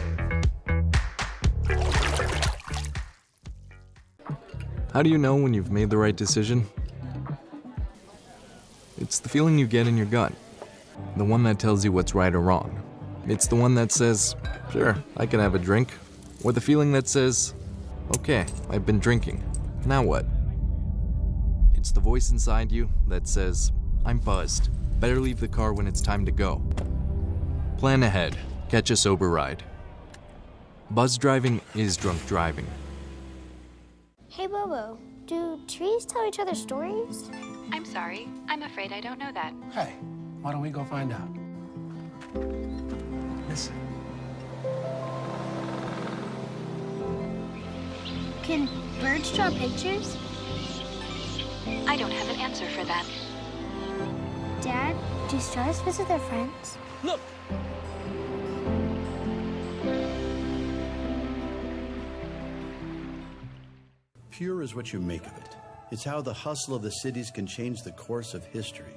How do you know when you've made the right decision? It's the feeling you get in your gut. The one that tells you what's right or wrong. It's the one that says, sure, I can have a drink. Or the feeling that says, okay, I've been drinking. Now what? It's the voice inside you that says, I'm buzzed. Better leave the car when it's time to go. Plan ahead. Catch a sober ride. Buzz driving is drunk driving. Hey Bobo, do trees tell each other stories? I'm sorry, I'm afraid I don't know that. Hey, why don't we go find out? Listen. Can birds draw pictures? I don't have an answer for that. Dad, do stars visit their friends? Look! Pure is what you make of it. It's how the hustle of the cities can change the course of history.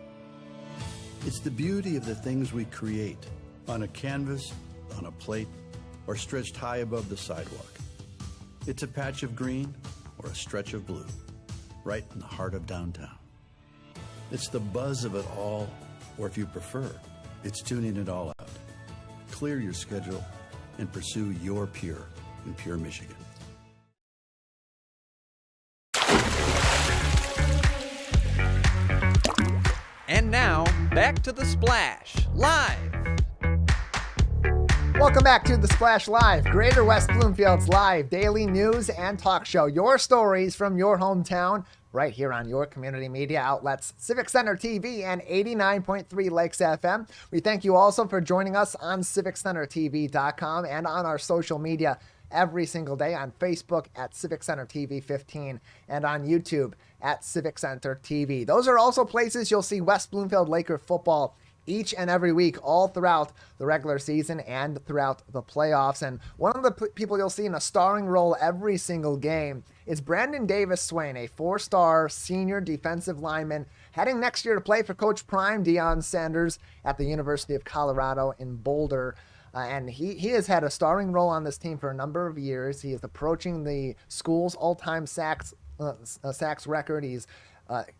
It's the beauty of the things we create, on a canvas, on a plate, or stretched high above the sidewalk. It's a patch of green or a stretch of blue, right in the heart of downtown. It's the buzz of it all, or if you prefer, it's tuning it all out. Clear your schedule and pursue your Pure in Pure, Michigan. And now, back to The Splash Live. Welcome back to The Splash Live, Greater West Bloomfield's live daily news and talk show. Your stories from your hometown, right here on your community media outlets, Civic Center TV and 89.3 Lakes FM. We thank you also for joining us on CivicCenterTV.com and on our social media every single day, on Facebook at Civic Center TV 15 and on YouTube at Civic Center TV. Those are also places you'll see West Bloomfield Laker football each and every week, all throughout the regular season and throughout the playoffs. And one of the people you'll see in a starring role every single game is Brandon Davis-Swain, a 4-star senior defensive lineman heading next year to play for Coach Prime Deion Sanders at the University of Colorado in Boulder. And he has had a starring role on this team for a number of years. He is approaching the school's all-time sacks record. He's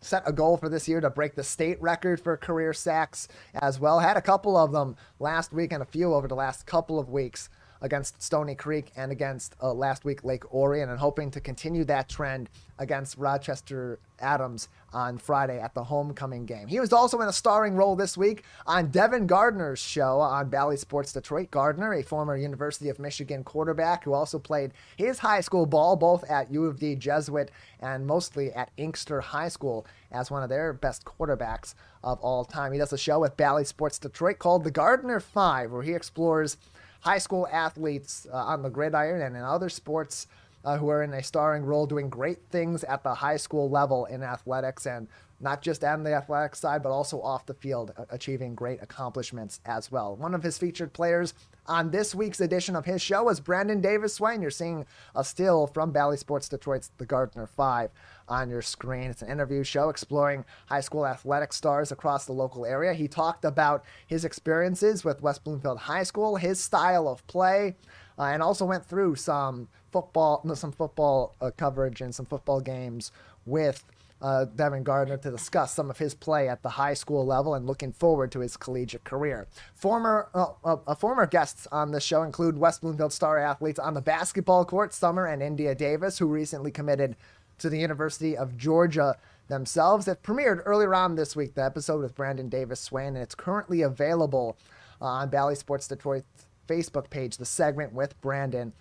set a goal for this year to break the state record for career sacks as well. Had a couple of them last week and a few over the last couple of weeks against Stony Creek and against last week Lake Orion, and hoping to continue that trend against Rochester Adams on Friday at the homecoming game. He was also in a starring role this week on Devin Gardner's show on Bally Sports Detroit. Gardner, a former University of Michigan quarterback who also played his high school ball both at U of D Jesuit and mostly at Inkster High School as one of their best quarterbacks of all time. He does a show with Bally Sports Detroit called The Gardner 5, where he explores high school athletes on the gridiron and in other sports who are in a starring role doing great things at the high school level in athletics, and not just on the athletic side, but also off the field, achieving great accomplishments as well. One of his featured players on this week's edition of his show is Brandon Davis-Swain. You're seeing a still from Bally Sports Detroit's The Gardner 5 on your screen. It's an interview show exploring high school athletic stars across the local area. He talked about his experiences with West Bloomfield High School, his style of play, and also went through some football coverage and some football games with Devin Gardner to discuss some of his play at the high school level and looking forward to his collegiate career. Former guests on this show include West Bloomfield star athletes on the basketball court, Summer and India Davis, who recently committed to the University of Georgia themselves. It premiered earlier on this week, the episode with Brandon Davis-Swain, and it's currently available on Bally Sports Detroit's Facebook page, the segment with Brandon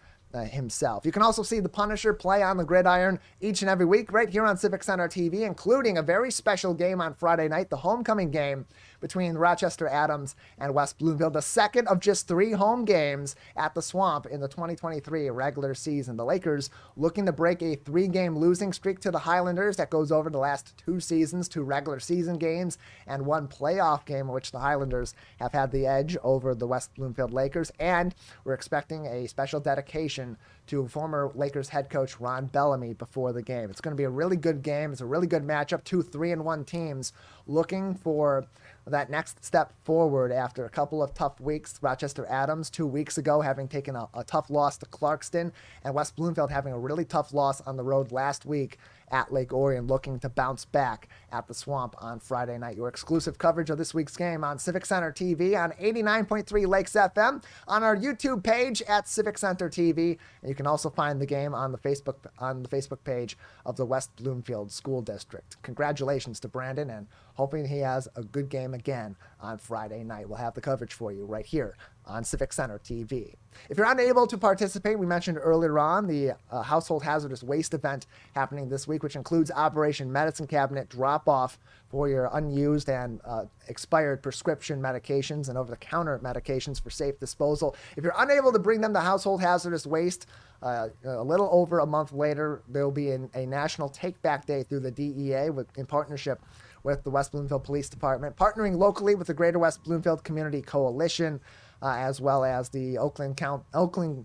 himself. You can also see the Punisher play on the gridiron each and every week right here on Civic Center TV, including a very special game on Friday night, the homecoming game between Rochester Adams and West Bloomfield, the second of just 3 home games at the Swamp in the 2023 regular season. The Lakers looking to break a 3-game losing streak to the Highlanders that goes over the last 2 seasons, 2 regular season games and 1 playoff game in which the Highlanders have had the edge over the West Bloomfield Lakers. And we're expecting a special dedication to former Lakers head coach Ron Bellamy before the game. It's going to be a really good game. It's a really good matchup. 2 3-1 teams looking for that next step forward after a couple of tough weeks. Rochester Adams 2 weeks ago having taken a tough loss to Clarkston, and West Bloomfield having a really tough loss on the road last week at Lake Orion, looking to bounce back at the Swamp on Friday night. Your exclusive coverage of this week's game on Civic Center TV, on 89.3 Lakes FM, on our YouTube page at Civic Center TV, and you can also find the game on the Facebook page of the West Bloomfield School District. Congratulations to Brandon, and hoping he has a good game again on Friday night. We'll have the coverage for you right here on Civic Center TV. If you're unable to participate, we mentioned earlier on the household hazardous waste event happening this week, which includes Operation Medicine Cabinet drop-off for your unused and expired prescription medications and over-the-counter medications for safe disposal. If you're unable to bring them to household hazardous waste, a little over a month later, there will be a national take-back day through the DEA in partnership with the West Bloomfield Police Department, partnering locally with the Greater West Bloomfield Community Coalition, as well as the Oakland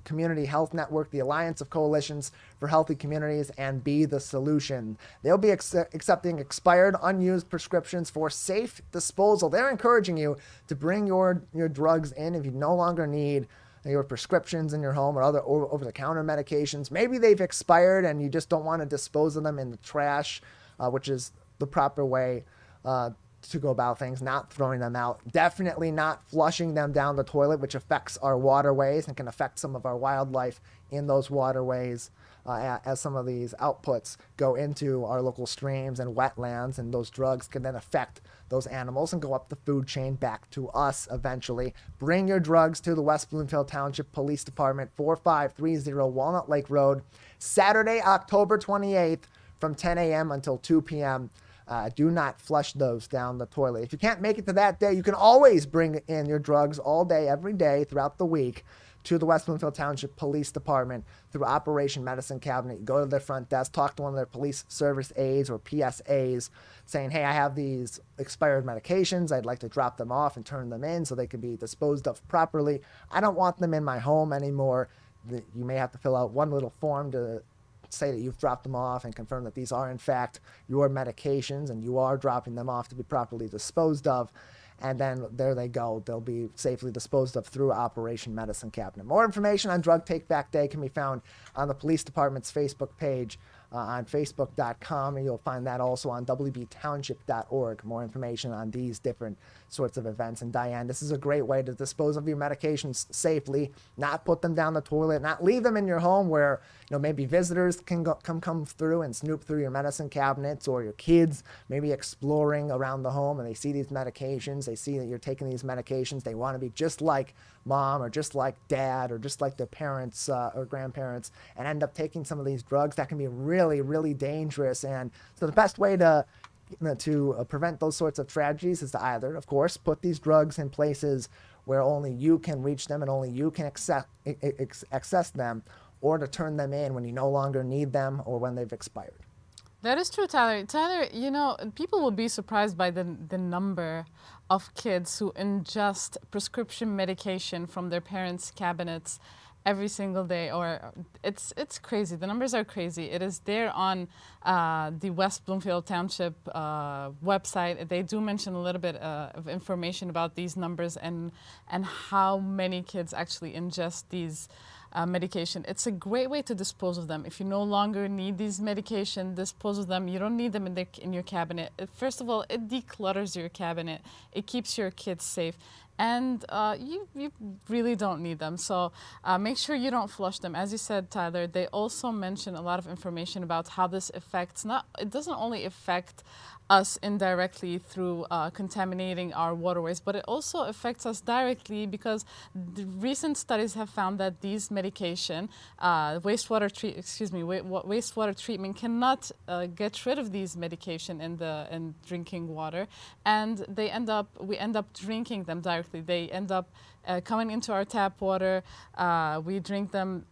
Community Health Network, the Alliance of Coalitions for Healthy Communities, and Be the Solution. They'll be accepting expired, unused prescriptions for safe disposal. They're encouraging you to bring your drugs in if you no longer need your prescriptions in your home or other over-the-counter medications. Maybe they've expired and you just don't want to dispose of them in the trash, which is the proper way to go about things, not throwing them out. Definitely not flushing them down the toilet, which affects our waterways and can affect some of our wildlife in those waterways as some of these outputs go into our local streams and wetlands, and those drugs can then affect those animals and go up the food chain back to us eventually. Bring your drugs to the West Bloomfield Township Police Department, 4530 Walnut Lake Road, Saturday, October 28th from 10 a.m. until 2 p.m. Do not flush those down the toilet. If you can't make it to that day, you can always bring in your drugs all day, every day throughout the week to the West Bloomfield Township Police Department through Operation Medicine Cabinet. You go to their front desk, talk to one of their police service aides or PSAs, saying, hey, I have these expired medications. I'd like to drop them off and turn them in so they can be disposed of properly. I don't want them in my home anymore. You may have to fill out one little form to say that you've dropped them off and confirm that these are in fact your medications and you are dropping them off to be properly disposed of. And then there they go. They'll be safely disposed of through Operation Medicine Cabinet. More information on Drug Take Back Day can be found on the police department's Facebook page on facebook.com, and you'll find that also on wbtownship.org. More information on these different sorts of events. And Dayan, this is a great way to dispose of your medications safely, not put them down the toilet, not leave them in your home where maybe visitors can come through and snoop through your medicine cabinets, or your kids maybe exploring around the home and they see these medications, they see that you're taking these medications, they want to be just like mom or just like dad or just like their parents or grandparents, and end up taking some of these drugs that can be really, really dangerous. And so the best way to prevent those sorts of tragedies is to either, of course, put these drugs in places where only you can reach them and only you can access them, or to turn them in when you no longer need them or when they've expired. That is true, Tyler. Tyler, people will be surprised by the number of kids who ingest prescription medication from their parents' cabinets every single day, or it's crazy. The numbers are crazy. It is there on the West Bloomfield Township website. They do mention a little bit of information about these numbers and how many kids actually ingest these medication. It's a great way to dispose of them. If you no longer need these medication, dispose of them. You don't need them in your cabinet. First of all, it declutters your cabinet. It keeps your kids safe. And you really don't need them. So make sure you don't flush them. As you said, Tyler, they also mention a lot of information about how this affects, it doesn't only affect us indirectly through contaminating our waterways, but it also affects us directly because the recent studies have found that these medication, wastewater treatment cannot get rid of these medication in drinking water, and we end up drinking them directly. They end up coming into our tap water. We drink them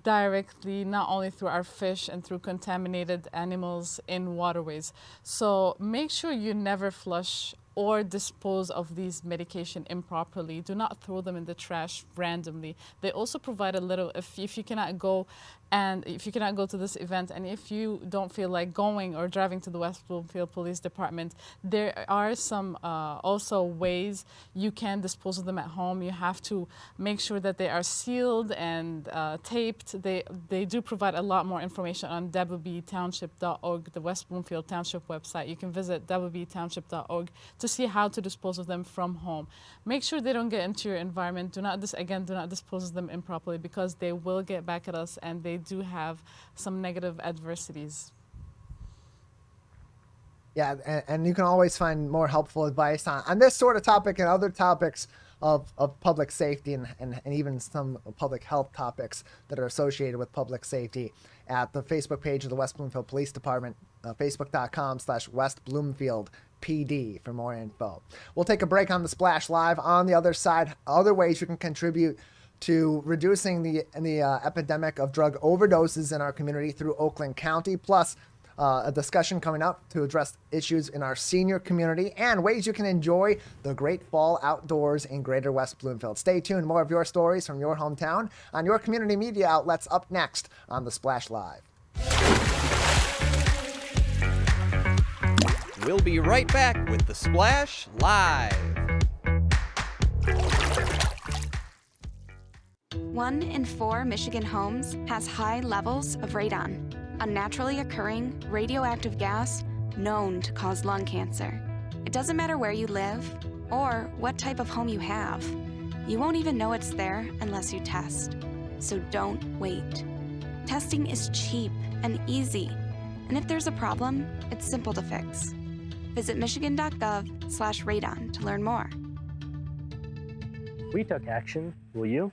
directly, not only through our fish and through contaminated animals in waterways. So make sure you never flush or dispose of these medication improperly. Do not throw them in the trash randomly. They also provide a little, if you cannot go to this event, and if you don't feel like going or driving to the West Bloomfield Police Department, there are some also ways you can dispose of them at home. You have to make sure that they are sealed and taped. They do provide a lot more information on wbtownship.org, the West Bloomfield Township website. You can visit wbtownship.org to see how to dispose of them from home. Make sure they don't get into your environment. Do not dispose of them improperly, because they will get back at us, and they do have some negative adversities. Yeah, and you can always find more helpful advice on this sort of topic and other topics of public safety and even some public health topics that are associated with public safety at the Facebook page of the West Bloomfield Police Department, facebook.com/West Bloomfield PD for more info. We'll take a break on the Splash Live. On the other side, other ways you can contribute to reducing the epidemic of drug overdoses in our community through Oakland County, plus a discussion coming up to address issues in our senior community and ways you can enjoy the great fall outdoors in Greater West Bloomfield. Stay tuned. More of your stories from your hometown on your community media outlets up next on the Splash Live. We'll be right back with the Splash Live. 1 in 4 Michigan homes has high levels of radon, a naturally occurring radioactive gas known to cause lung cancer. It doesn't matter where you live or what type of home you have. You won't even know it's there unless you test. So don't wait. Testing is cheap and easy, and if there's a problem, it's simple to fix. Visit michigan.gov/radon to learn more. We took action. Will you?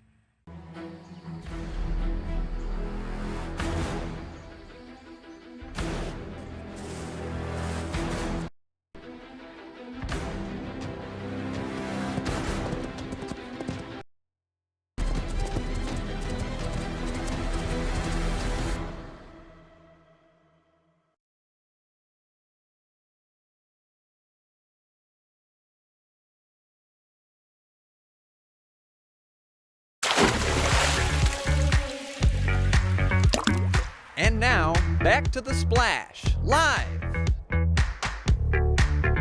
And now, back to The Splash, live.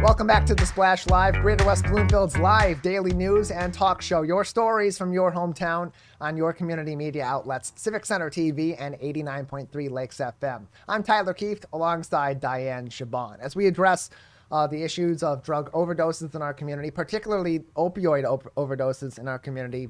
Welcome back to The Splash Live, Greater West Bloomfield's live daily news and talk show. Your stories from your hometown on your community media outlets, Civic Center TV and 89.3 Lakes FM. I'm Tyler Kieft alongside Dayan Chaaban as we address the issues of drug overdoses in our community, particularly opioid overdoses in our community.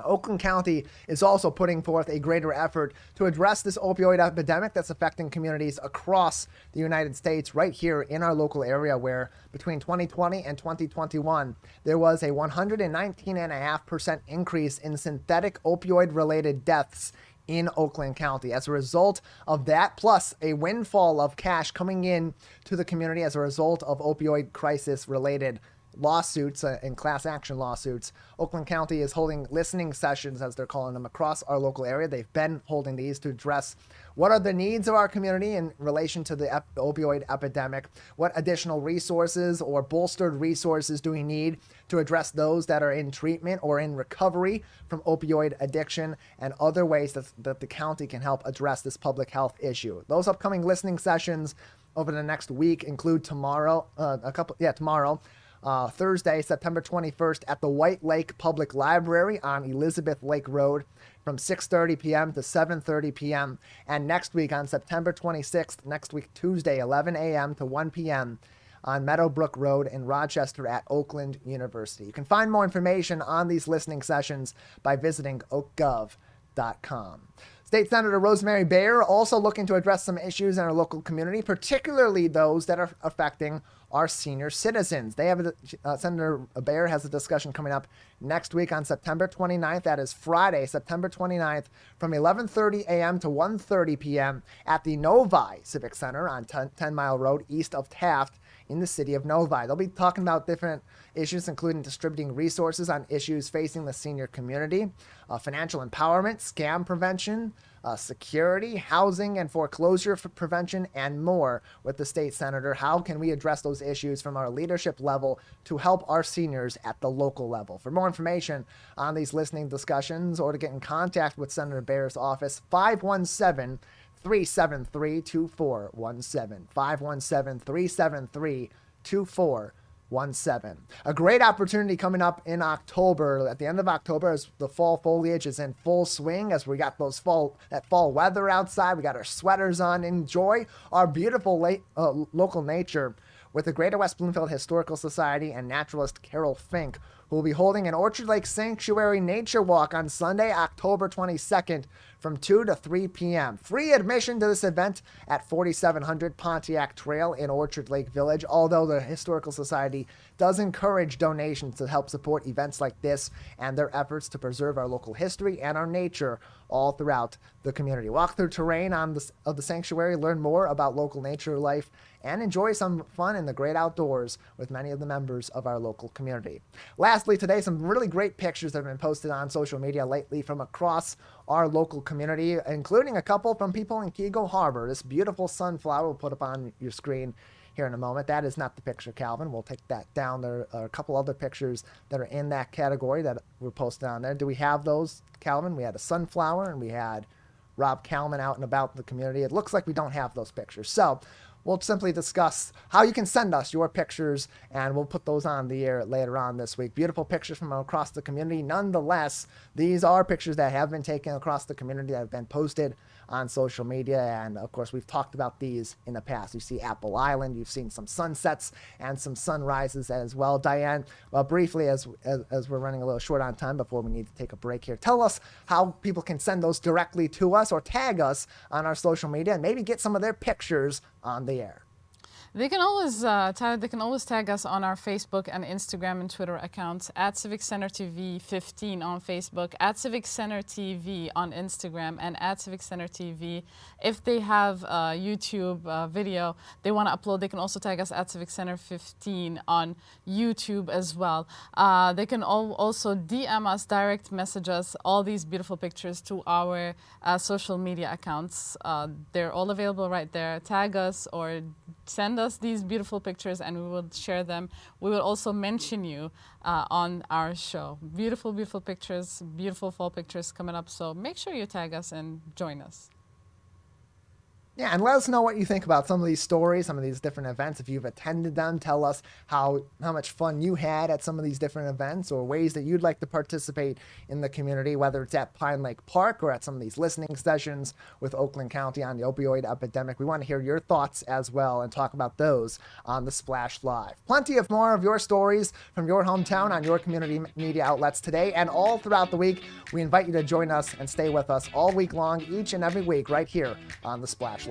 Oakland County is also putting forth a greater effort to address this opioid epidemic that's affecting communities across the United States, right here in our local area, where between 2020 and 2021, there was a 119.5% increase in synthetic opioid-related deaths in Oakland County. As a result of that, plus a windfall of cash coming in to the community as a result of opioid crisis-related lawsuits and class action lawsuits, Oakland County is holding listening sessions, as they're calling them, across our local area. They've been holding these to address what are the needs of our community in relation to the opioid epidemic, what additional resources or bolstered resources do we need to address those that are in treatment or in recovery from opioid addiction, and other ways that the county can help address this public health issue. Those upcoming listening sessions over the next week include tomorrow, Thursday, September 21st at the White Lake Public Library on Elizabeth Lake Road from 6:30 p.m. to 7:30 p.m. And next week on September 26th, next week Tuesday, 11 a.m. to 1 p.m. on Meadowbrook Road in Rochester at Oakland University. You can find more information on these listening sessions by visiting oakgov.com. State Senator Rosemary Bayer also looking to address some issues in our local community, particularly those that are affecting our senior citizens. Senator Bayer has a discussion coming up next week on September 29th. That is Friday, September 29th, from 11:30 a.m. to 1:30 p.m. at the Novi Civic Center on 10 Mile Road east of Taft in the city of Novi. They'll be talking about different issues, including distributing resources on issues facing the senior community, financial empowerment, scam prevention, security, housing and foreclosure prevention, and more with the state senator. How can we address those issues from our leadership level to help our seniors at the local level? For more information on these listening discussions or to get in contact with Senator Bayer's office, 517-373-2417. 517-373-2417. A great opportunity coming up in October, at the end of October, as the fall foliage is in full swing, as we got that fall weather outside. We got our sweaters on. Enjoy our beautiful local nature with the Greater West Bloomfield Historical Society and naturalist Carol Fink, who will be holding an Orchard Lake Sanctuary Nature Walk on Sunday, October 22nd from 2 to 3 p.m. Free admission to this event at 4700 Pontiac Trail in Orchard Lake Village, although the Historical Society does encourage donations to help support events like this and their efforts to preserve our local history and our nature all throughout the community. Walk through terrain of the sanctuary, learn more about local nature life, and enjoy some fun in the great outdoors with many of the members of our local community. Lastly, today, some really great pictures that have been posted on social media lately from across our local community, including a couple from people in Keego Harbor. This beautiful sunflower we'll put up on your screen here in a moment. That is not the picture, Calvin. We'll take that down. There are a couple other pictures that are in that category that were posted on there. Do we have those, Calvin? We had a sunflower and we had Rob Kalman out and about the community. It looks like we don't have those pictures. So we'll simply discuss how you can send us your pictures, and we'll put those on the air later on this week. Beautiful pictures from across the community. Nonetheless, these are pictures that have been taken across the community that have been posted on social media, and of course we've talked about these in the past. You see Apple Island, you've seen some sunsets and some sunrises as well. Diane, well, briefly, as we're running a little short on time before we need to take a break here, tell us how people can send those directly to us or tag us on our social media and maybe get some of their pictures on the air. They can always, Tyler, they can always tag us on our Facebook and Instagram and Twitter accounts at Civic Center TV 15 on Facebook, at Civic Center TV on Instagram, and at Civic Center TV. If they have a YouTube video they want to upload, they can also tag us at Civic Center 15 on YouTube as well. They can also DM us, direct message us all these beautiful pictures to our social media accounts. They're all available right there. Tag us or send us these beautiful pictures and we will share them. We will also mention you on our show. Beautiful, beautiful pictures, beautiful fall pictures coming up. So make sure you tag us and join us. Yeah, and let us know what you think about some of these stories, some of these different events. If you've attended them, tell us how much fun you had at some of these different events or ways that you'd like to participate in the community, whether it's at Pine Lake Park or at some of these listening sessions with Oakland County on the opioid epidemic. We want to hear your thoughts as well and talk about those on the Splash Live. Plenty of more of your stories from your hometown on your community media outlets today and all throughout the week. We invite you to join us and stay with us all week long, each and every week, right here on the Splash Live.